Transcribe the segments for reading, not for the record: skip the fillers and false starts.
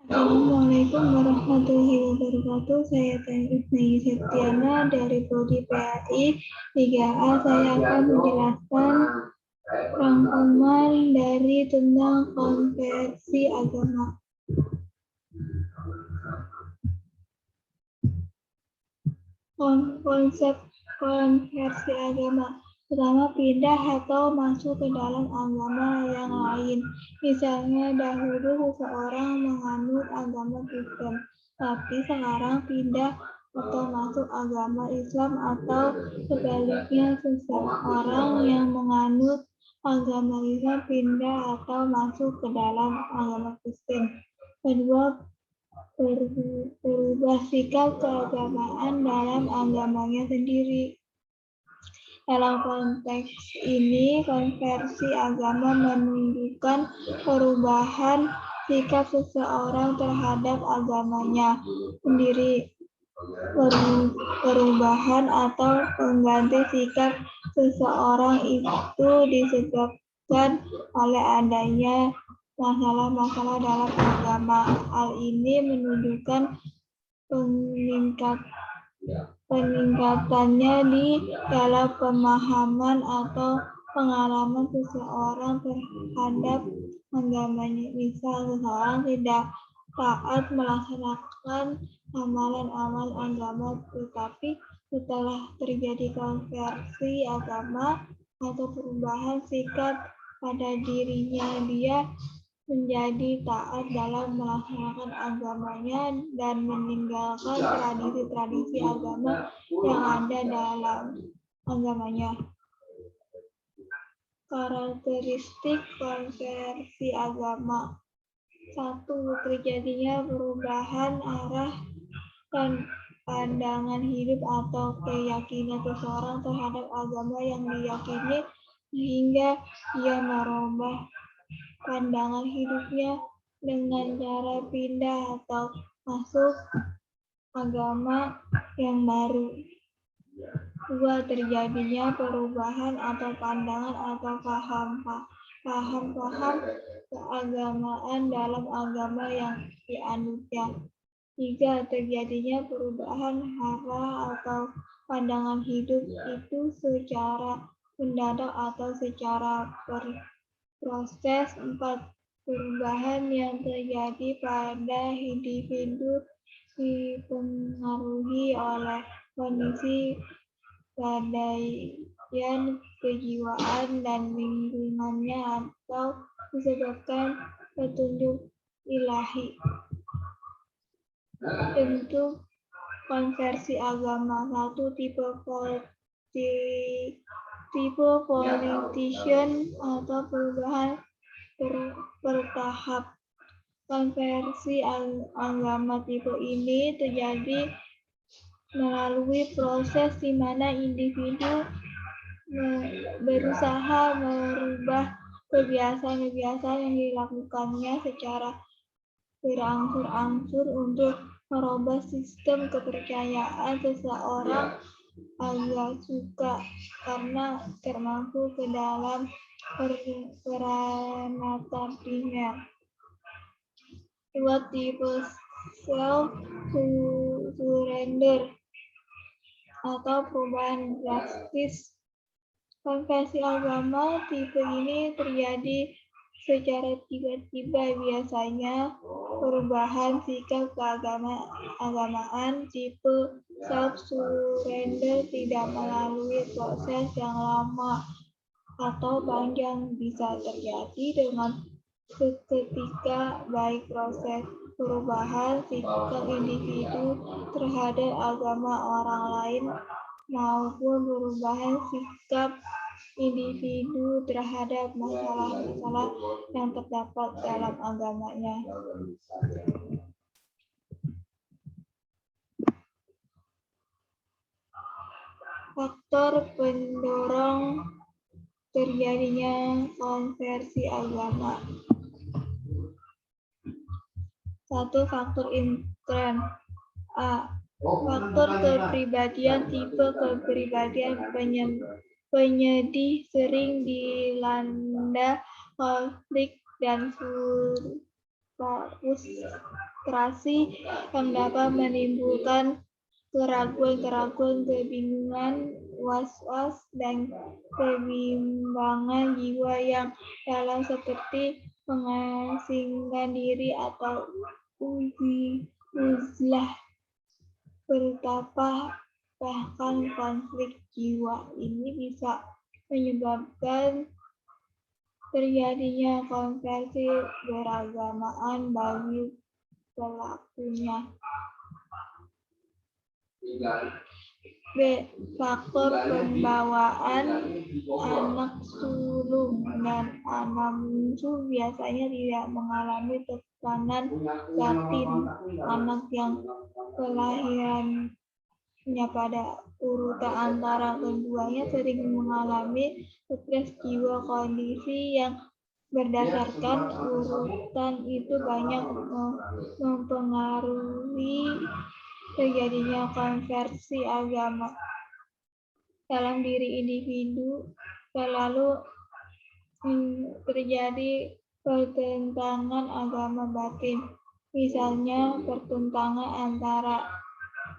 Assalamualaikum warahmatullahi wabarakatuh. Saya Isnai Septiana dari Prodi PAI 3A. Saya akan menjelaskan rangkuman dari tentang konversi agama. Konsep konversi agama. Pertama, pindah atau masuk ke dalam agama yang lain. Misalnya, dahulu seseorang menganut agama Kristen, tapi sekarang pindah atau masuk agama Islam, atau sebaliknya seseorang yang menganut agama Islam pindah atau masuk ke dalam agama Kristen. Kedua, berubah sikap keagamaan dalam agamanya sendiri. Dalam konteks ini, konversi agama menunjukkan perubahan sikap seseorang terhadap agamanya sendiri. Perubahan atau pengganti sikap seseorang itu disebabkan oleh adanya masalah-masalah dalam agama. Hal ini menunjukkan peningkatannya di dalam pemahaman atau pengalaman seseorang terhadap agamanya. Misal, seseorang tidak taat melaksanakan amalan-amalan agama, tetapi setelah terjadi konversi agama atau perubahan sikap pada dirinya, dia menjadi taat dalam melaksanakan agamanya dan meninggalkan tradisi-tradisi agama yang ada dalam agamanya. Karakteristik konversi agama. 1. Terjadinya perubahan arah dan pandangan hidup atau keyakinan seseorang terhadap agama yang diyakini, sehingga ia merubah pandangan hidupnya dengan cara pindah atau masuk agama yang baru. 2. Terjadinya perubahan atau pandangan atau paham-paham keagamaan dalam agama yang dianutnya. 3. Terjadinya perubahan arah atau pandangan hidup itu secara mendadak atau secara proses. 4. Perubahan yang terjadi pada individu dipengaruhi oleh kondisi keadaan kejiwaan dan lingkungannya atau disebabkan petunjuk ilahi. Bentuk konversi agama. 1. Tipe politician atau perubahan bertahap. Konversi agama tipe ini terjadi melalui proses di mana individu berusaha merubah kebiasaan-kebiasaan yang dilakukannya secara berangsur-angsur untuk merubah sistem kepercayaan seseorang agar suka karena termasuk ke dalam peranatan primer. 2. Tipe self-surrender atau perubahan drastis. Konversi agama tipe ini terjadi secara tiba-tiba, biasanya perubahan sikap keagamaan. Tipe self-surrender tidak melalui proses yang lama atau panjang, bisa terjadi dengan seketika, baik proses perubahan sikap individu terhadap agama orang lain maupun perubahan sikap individu terhadap masalah-masalah yang terdapat dalam agamanya. Faktor pendorong terjadinya konversi agama. 1. Faktor intern. A. Faktor kepribadian. Tipe kepribadian penyedih sering dilanda konflik dan frustrasi yang dapat menimbulkan keraguan-keraguan, kebingungan, was-was, dan kebimbangan jiwa yang dalam seperti mengasingkan diri atau uzlah, bertapa. Bahkan konflik jiwa ini bisa menyebabkan terjadinya konversi beragamaan bagi pelakunya. B. Faktor pembawaan anak sulung dan anak bungsu biasanya tidak mengalami tekanan batin. Anak yang kelahirannya pada urutan antara keduanya sering mengalami stres jiwa. Kondisi yang berdasarkan urutan itu banyak mempengaruhi terjadinya konversi agama dalam diri individu. Selalu terjadi pertentangan agama batin, misalnya pertentangan antara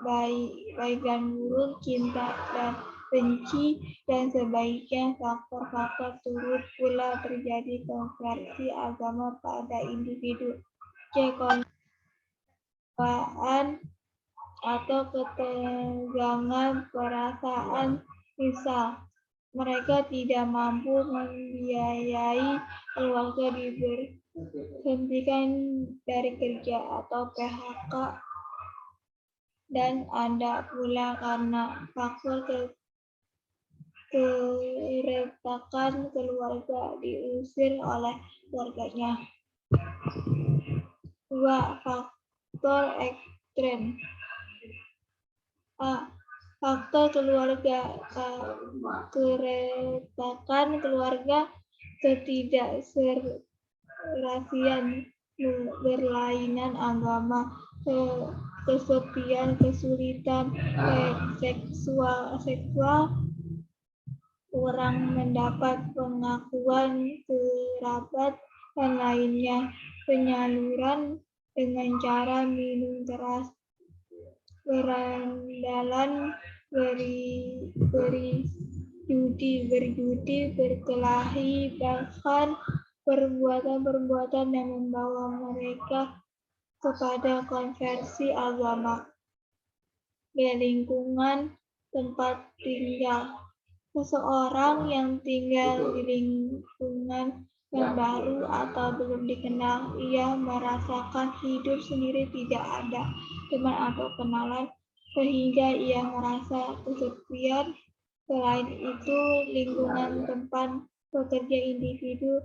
baik dan buruk, cinta dan benci, dan sebaliknya. Faktor-faktor turut pula terjadi konversi agama pada individu. C. Kondisi atau ketegangan perasaan, misal mereka tidak mampu membiayai keluarga, diberhentikan dari kerja, atau PHK. Dan ada pula karena faktor keretakan keluarga, diusir oleh keluarganya. 2. Faktor ekstern. A. Faktor keluarga, keretakan keluarga, ketidakserasian, berlainan agama, kesepian, kesulitan seksual, kurang mendapat pengakuan kerabat, dan lainnya. Penyaluran dengan cara minum keras, berandalan, berjudi, berkelahi, bahkan perbuatan-perbuatan yang membawa mereka kepada konversi agama. B. Lingkungan tempat tinggal. Seseorang yang tinggal di lingkungan yang baru atau belum dikenal, ia merasakan hidup sendiri, tidak ada teman atau kenalan, sehingga ia merasa kesepian. Selain itu, lingkungan tempat bekerja individu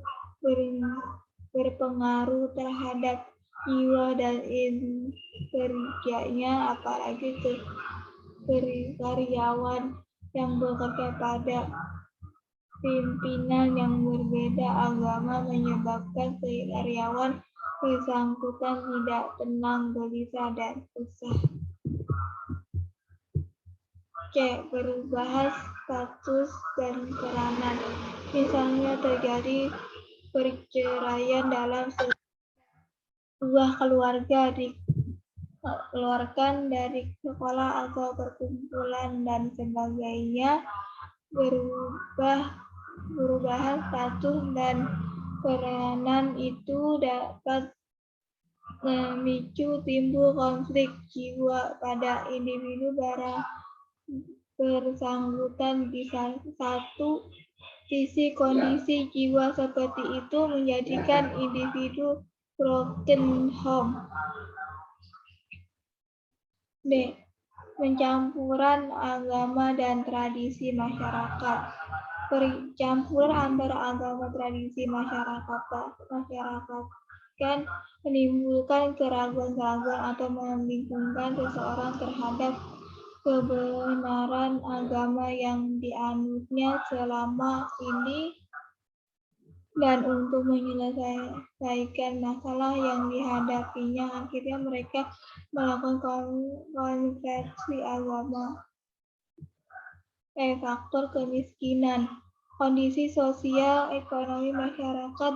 berpengaruh terhadap jiwa dan kerjanya, apalagi karyawan yang bekerja pada pimpinan yang berbeda agama menyebabkan karyawan bersangkutan tidak tenang, gelisah, dan susah. C. Perubahan status dan peranan. Misalnya terjadi perceraian dalam sebuah keluarga, dikeluarkan dari sekolah atau perkumpulan, dan sebagainya. Perubahan status dan peranan itu dapat memicu timbul konflik jiwa pada individu bersangkutan. Di satu sisi, kondisi jiwa seperti itu menjadikan individu broken home. D. Pencampuran agama dan tradisi masyarakat. Percampuran antara agama tradisi masyarakat kan menimbulkan keraguan-keraguan atau membingungkan seseorang terhadap kebenaran agama yang dianutnya selama ini. Dan untuk menyelesaikan masalah yang dihadapinya, akhirnya mereka melakukan konversi agama. Faktor kemiskinan. Kondisi sosial ekonomi masyarakat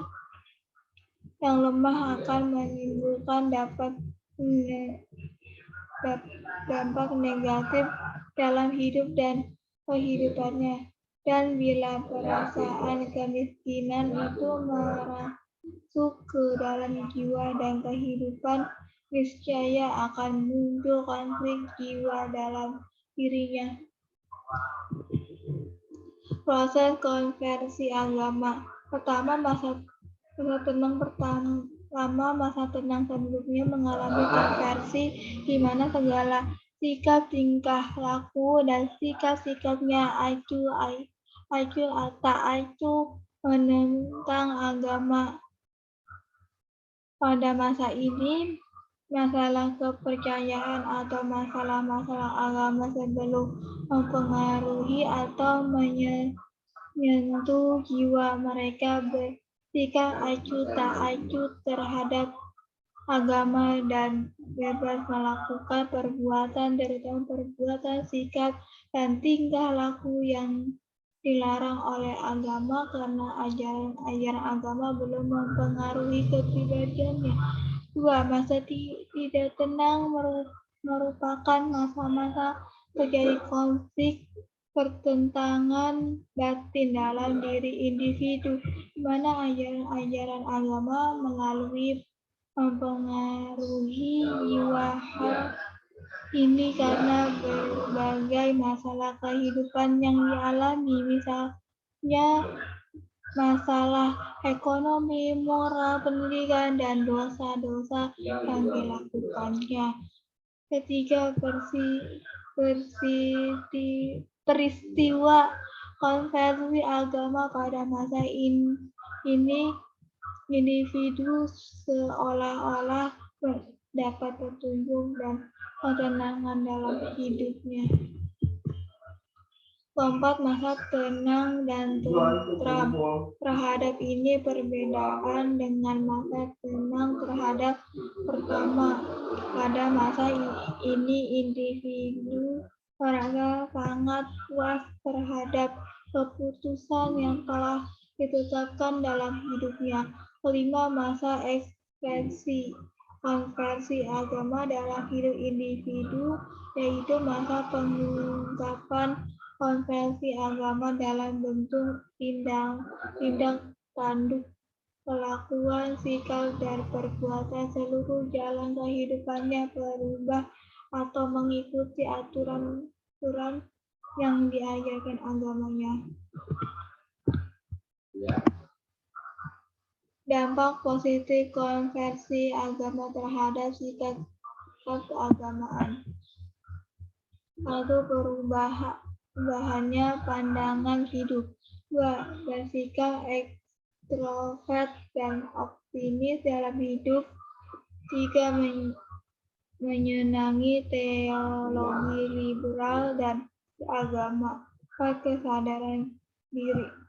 yang lemah akan menimbulkan dampak negatif dalam hidup dan kehidupannya. Dan bila perasaan kemiskinan itu merasuk ke dalam jiwa dan kehidupan, niscaya akan muncul konflik jiwa dalam dirinya. Proses konversi agama. Pertama, masa tenang sebelumnya mengalami konversi, di mana segala sikap tingkah laku dan sikap-sikapnya tak acuh menentang agama. Pada masa ini, masalah kepercayaan atau masalah-masalah agama sebelum mempengaruhi atau menyentuh jiwa mereka bersikap acuh tak acuh terhadap agama dan bebas melakukan perbuatan, terutama perbuatan, sikap, dan tingkah laku yang dilarang oleh agama karena ajaran agama belum mempengaruhi kepribadiannya. 2. Masa tidak tenang merupakan masa-masa terjadi konflik pertentangan batin dalam diri individu, di mana ajaran agama mempengaruhi jiwa. Hal ini karena berbagai masalah kehidupan yang dialami, misalnya masalah ekonomi, moral, pendidikan, dan dosa-dosa yang dilakukannya. Ketiga, peristiwa konversi agama pada masa ini, individu seolah-olah dapat petunjuk dan ketenangan dalam hidupnya. Keempat, masa tenang dan tentram. Terhadap ini perbedaan dengan masa tenang terhadap pertama. Pada masa ini individu merasa sangat puas terhadap keputusan yang telah ditetapkan dalam hidupnya. Kelima, masa ekspresi konversi agama dalam hidup individu, yaitu masa pengungkapan konversi agama dalam bentuk tindak tanduk, kelakuan, sikap, dan perbuatan. Seluruh jalan kehidupannya berubah atau mengikuti aturan yang diajarkan agamanya. Dampak positif konversi agama terhadap sikap keagamaan. 1. Perubahannya pandangan hidup. 2. Bersikap ekstrovert dan optimis dalam hidup. 3. Menyenangi teologi liberal dan agama. 4. Kesadaran diri.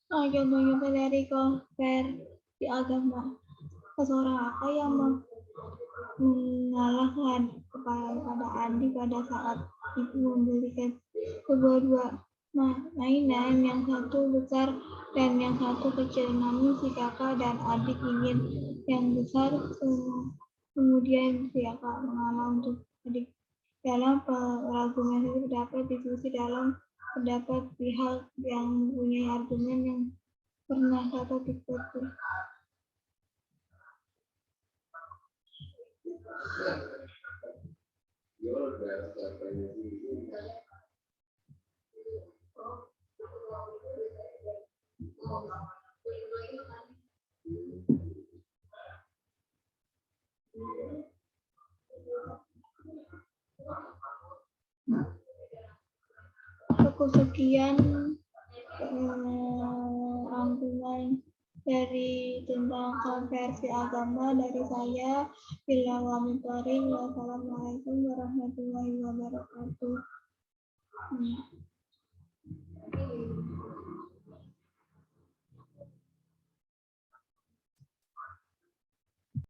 Contoh-contoh dari konversi agama. Seseorang akal yang mengalahkan kepada Andi pada saat ibu membelikan sebuah mainan, yang satu besar dan yang satu kecil. Namun si kakak dan adik ingin yang besar, kemudian si kakak mengalah untuk adik. Dalam argumen itu terdapat diskusi dalam pendapat pihak yang mempunyai argumen yang pernah dapat dikutip. Sekian rangkuman dari tentang konversi agama dari saya. Wassalamualaikum warahmatullahi wabarakatuh.